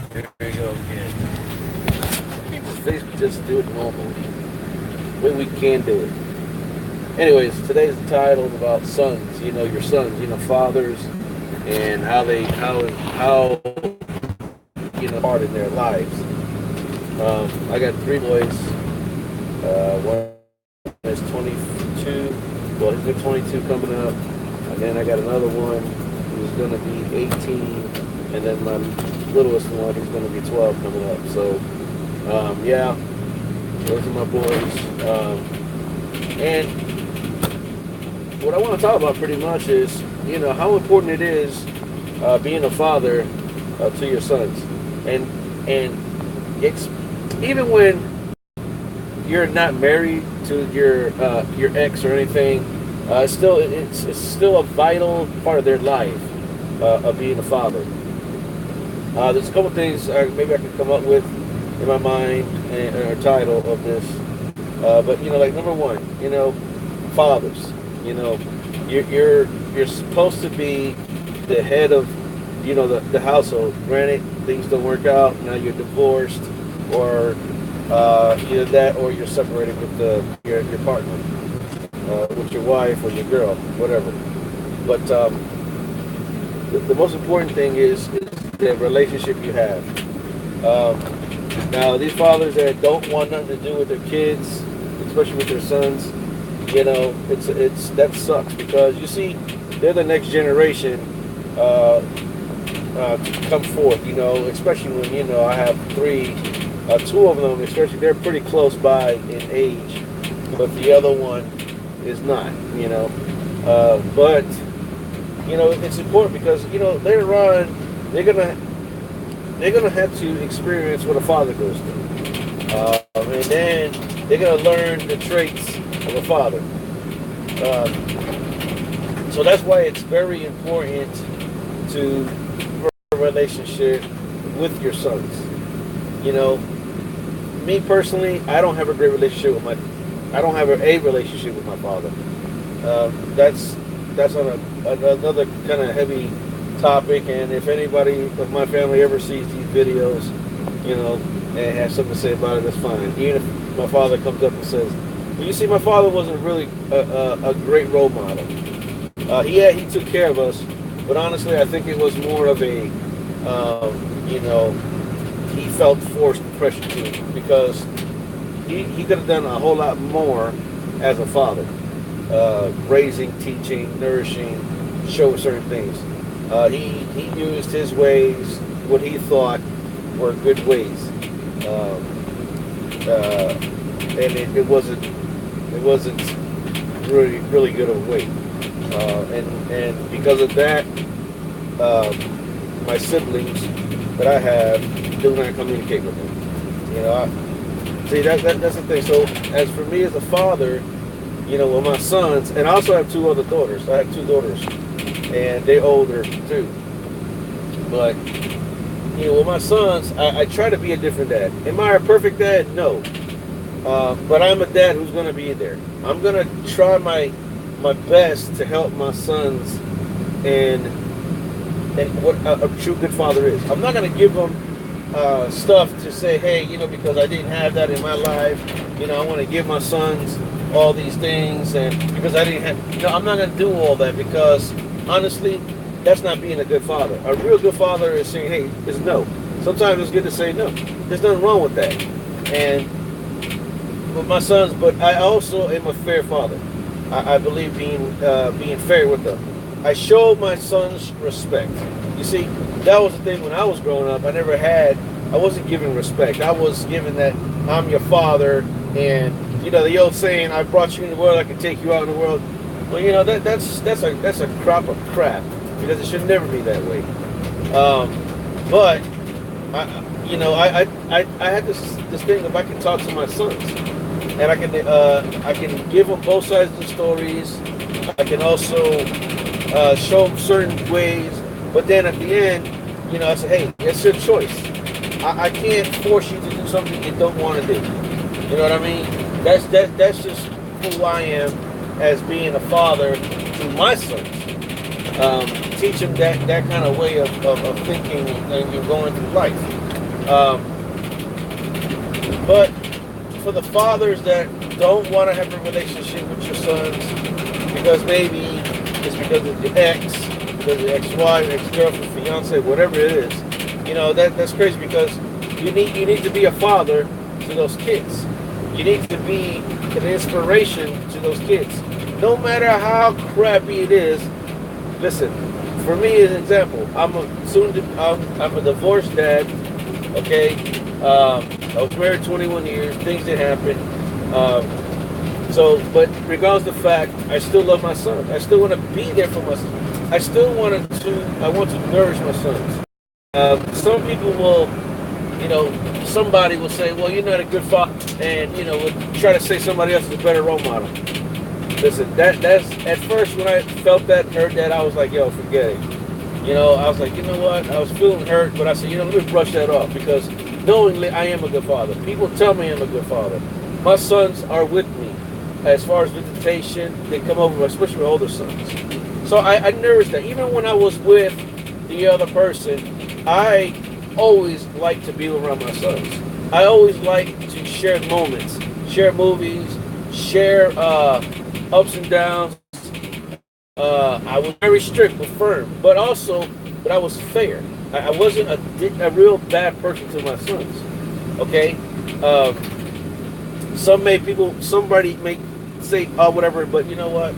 There you go again. People think we just do it normally. When we can do it. Anyways, today's title is about sons. You know, your sons. You know, fathers, and how part in their lives. I got three boys. One is 22. Well, he's been 22 coming up, and then I got another one who's going to be 18, and then my littlest one who's going to be 12 coming up. So, yeah, those are my boys. And what I want to talk about pretty much is, you know, how important it is being a father to your sons, and it's even when you're not married to your ex or anything, it's still a vital part of their life of being a father. There's a couple things maybe I could come up with in my mind and a title of this, but you know, like number one, you know, fathers. You know, you're supposed to be the head of, you know, the household. Granted, things don't work out. Now you're divorced, or either that, or you're separated with your partner, with your wife or your girl, whatever. But the most important thing is the relationship you have. Now, these fathers that don't want nothing to do with their kids, especially with their sons, you know, it's that sucks, because you see, they're the next generation to come forth. You know, especially when, you know, I have three, two of them, especially, they're pretty close by in age, but the other one is not. You know, but you know, it's important because, you know, later on they're gonna have to experience what a father goes through, and then they're gonna learn the traits of a father. So that's why it's very important to have a relationship with your sons. You know, me personally, I don't have a great relationship with I don't have a relationship with my father. That's on another kind of heavy topic, and if anybody of my family ever sees these videos, you know, and has something to say about it, that's fine. Even if my father comes up and says, well, you see, my father wasn't really a great role model. He took care of us, but honestly, I think it was more of a, you know, he felt forced pressure to it, because he could have done a whole lot more as a father, raising, teaching, nourishing, showing certain things. He used his ways, what he thought were good ways, and it wasn't really good of a way. And because of that, my siblings that I have do not communicate with him. You know, see, that's the thing. So as for me as a father, you know, with my sons, and I also have two other daughters. I have two daughters, and they're older too. But you know, with my sons, I try to be a different dad. Am I a perfect dad? No. But I'm a dad who's going to be there. I'm going to try my best to help my sons and what a true good father is. I'm not going to give them stuff to say, hey, you know, because I didn't have that in my life, you know, I want to give my sons all these things, and because I didn't have, you know, I'm not going to do all that, because honestly, that's not being a good father. A real good father is saying, hey, it's no. Sometimes it's good to say no. There's nothing wrong with that. And with my sons, but I also am a fair father. I believe being fair with them. I show my sons respect. You see, that was the thing when I was growing up. I wasn't given respect. I was given that I'm your father, and you know the old saying, "I brought you in the world, I can take you out in the world." Well, you know that's a crop of crap, because it should never be that way. But I had this thing, if I can talk to my sons, and I can give them both sides of the stories. I can also show them certain ways, but then at the end, you know, I say, hey, it's your choice. I can't force you to do something you don't want to do. You know what I mean? That's just who I am as being a father to my sons. Teach them that kind of way of thinking and you're going through life. Um, but for the fathers that don't want to have a relationship with your sons, because maybe it's because of the ex, because of the ex-wife, ex-girlfriend, fiance, whatever it is, that's crazy, because you need to be a father to those kids. You need to be an inspiration to those kids. No matter how crappy it is, listen, for me as an example, I'm a divorced dad, okay? I was married 21 years, things did happen. But regardless of the fact, I still love my son. I still want to be there for my son. I want to nourish my sons. Some people will, somebody will say, well, you're not a good father, and, will try to say somebody else is a better role model. Listen, that's, at first when I felt that, heard that, I was like, yo, forget it. I was like, you know what? I was feeling hurt, but I said, let me brush that off, because knowingly I am a good father. People tell me I'm a good father. My sons are with me. As far as visitation, they come over, especially my older sons. So I noticed that. Even when I was with the other person, I always like to be around my sons. I always like to share moments, share movies, share ups and downs. I was very strict but firm, but I was fair. I wasn't a real bad person to my sons. Okay? Somebody may say, whatever, but you know what?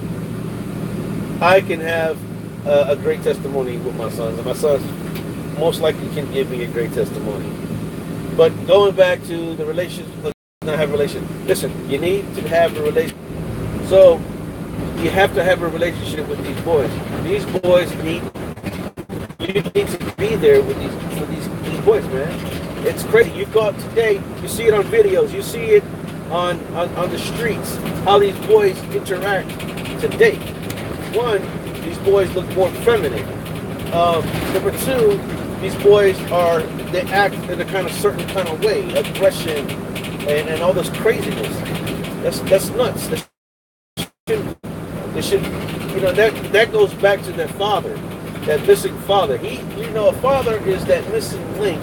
I can have a great testimony with my sons, and my sons most likely can give me a great testimony. But going back to the relationship, not have a relationship. Listen, you need to have a relationship. So you have to have a relationship with these boys. These boys you need to be there with these boys, man. It's crazy. You go out today, you see it on videos, you see it on the streets, how these boys interact today. One, these boys look more feminine. Number two, these boys they act in a kind of certain kind of way, aggression and all this craziness. That's nuts. They should, that goes back to their father, that missing father. A father is that missing link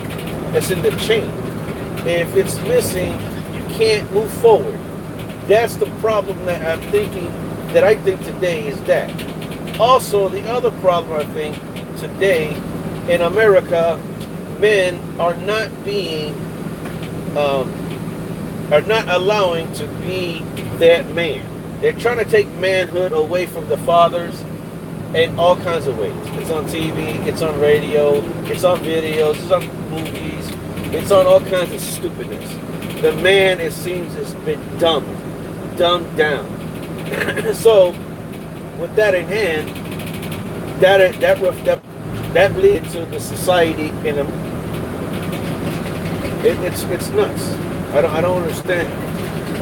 that's in the chain. If it's missing, you can't move forward. That's the problem that I think today is that. Also, the other problem I think today in America, men are not allowing to be that man. They're trying to take manhood away from the fathers in all kinds of ways. It's on TV, it's on radio, it's on videos, it's on movies, it's on all kinds of stupidness. The man, it seems, has been dumbed down. So, with that in hand, that leads to the society it's nuts. I don't understand.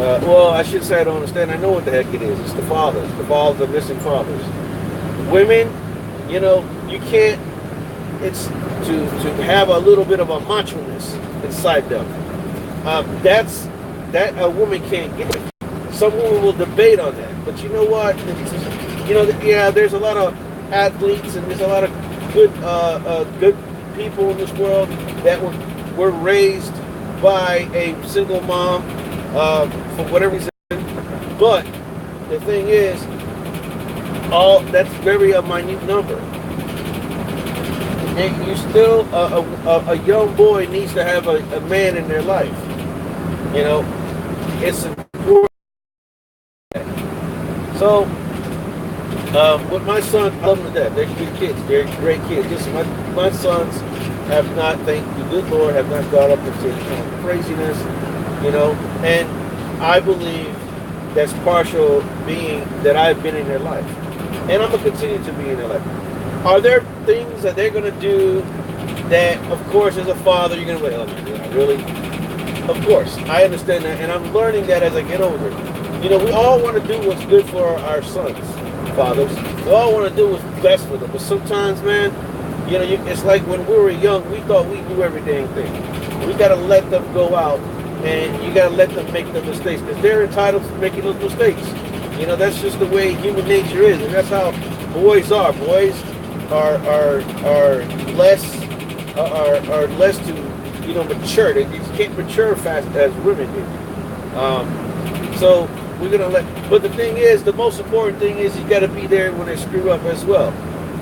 I should say I don't understand. I know what the heck it is. It's the fathers. The fathers are missing fathers. Women, you can't. It's to have a little bit of a macho-ness inside them. That a woman can't get. Some women will debate on that, but you know what? There's a lot of athletes and there's a lot of good people in this world that were raised by a single mom for whatever reason. But the thing is, that's very a minute number. And you still a young boy needs to have a man in their life. It's important. So with my son, I love them to death. They're good kids. They're great kids. Listen, my sons have not, thank the good Lord, have not got up into craziness, and I believe that's partial being that I've been in their life. And I'm going to continue to be in their life. Are there things that they're going to do that, of course, as a father, you're going to be like, oh, yeah, really? Of course, I understand that, and I'm learning that as I get older. We all want to do what's good for our sons, fathers. We all want to do what's best for them. But sometimes, man, it's like when we were young, we thought we knew every dang thing. We got to let them go out, and you got to let them make the mistakes, because they're entitled to making those mistakes. That's just the way human nature is, and that's how boys are. Boys are less to mature. They just can't mature fast as women do. So we're gonna but the thing is, the most important thing is you got to be there when they screw up as well.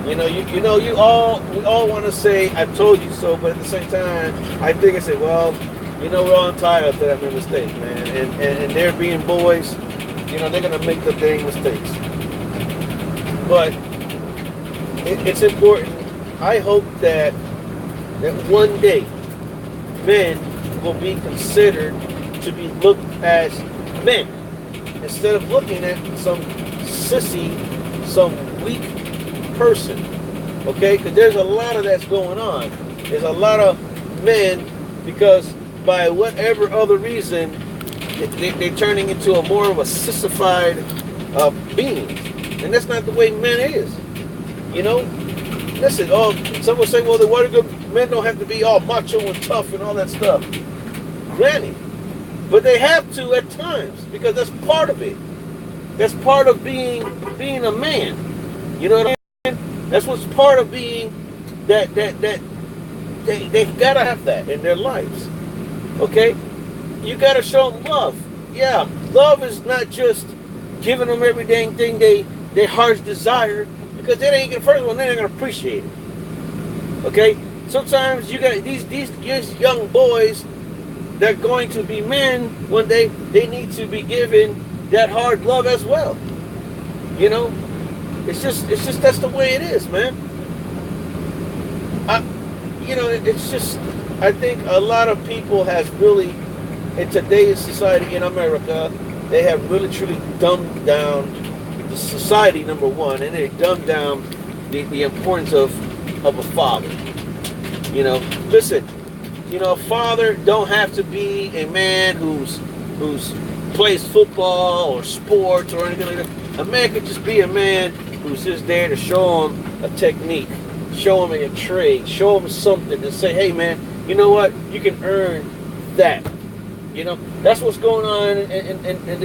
We all want to say "I told you so," but at the same time, I think I say, well, we're all entitled to that mistake, man. And they're being boys, they're gonna make the dang mistakes. But it's important. I hope that one day men will be considered to be looked as men instead of looking at some sissy, some weak person. Okay? Because there's a lot of that's going on. There's a lot of men, because by whatever other reason, they're turning into more of a sissified being. And that's not the way men is. Listen, some will say, well, the what good men don't have to be all macho and tough and all that stuff. Granted. But they have to at times, because that's part of it. That's part of being a man. You know what I mean? That's what's part of being that they gotta have that in their lives. Okay? You gotta show them love. Yeah, love is not just giving them every dang thing their heart's desire, because they ain't gonna, first of all, they're not gonna appreciate it. Okay? Sometimes you got these young boys that are going to be men one day. They need to be given that hard love as well. It's just that's the way it is, man. It's just, I think a lot of people has really, in today's society in America, they have really truly dumbed down the society, number one, and they dumbed down the importance of a father. Listen, a father don't have to be a man who's plays football or sports or anything like that. A man could just be a man who's just there to show him a technique, show him a trade, show him something, and say, hey man, you know what? You can earn that. That's what's going on in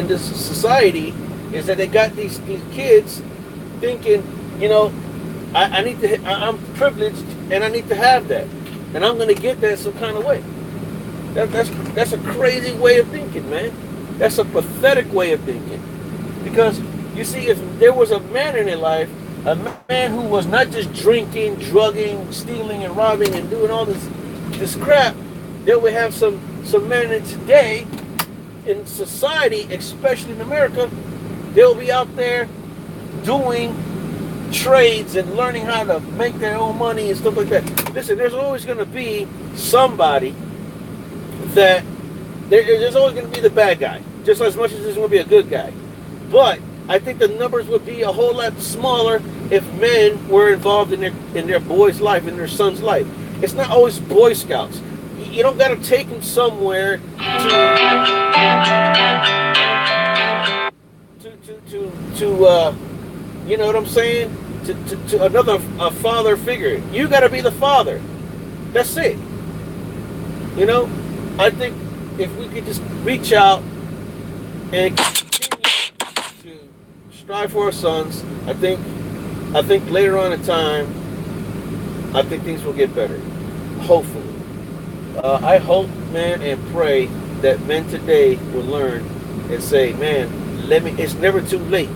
this society, is that they got these kids thinking, I'm privileged and I need to have that. And I'm going to get that some kind of way. That's a crazy way of thinking, man. That's a pathetic way of thinking. Because, you see, if there was a man in their life, a man who was not just drinking, drugging, stealing, and robbing, and doing all this crap, then we have some men in today, in society, especially in America, they'll be out there doing trades and learning how to make their own money and stuff like that. Listen, there's always going to be somebody that there's always going to be the bad guy, just as much as there's going to be a good guy. But I think the numbers would be a whole lot smaller if men were involved in their boy's life, in their son's life. It's not always Boy Scouts. You don't got to take them somewhere to you know what I'm saying? To another father figure. You got to be the father. That's it. I think if we could just reach out and continue to strive for our sons, I think later on in time, I think things will get better. Hopefully. I hope, man, and pray that men today will learn and say, man, it's never too late.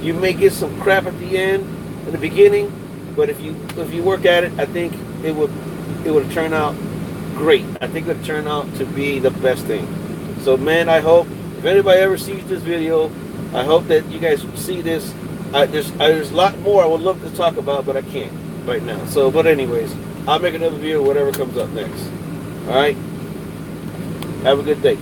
You may get some crap at the end, in the beginning, but if you work at it, I think it would turn out great. I think it would turn out to be the best thing. So, man, I hope if anybody ever sees this video, I hope that you guys see this. There's a lot more I would love to talk about, but I can't right now. So, but anyways, I'll make another video, whatever comes up next. All right. Have a good day.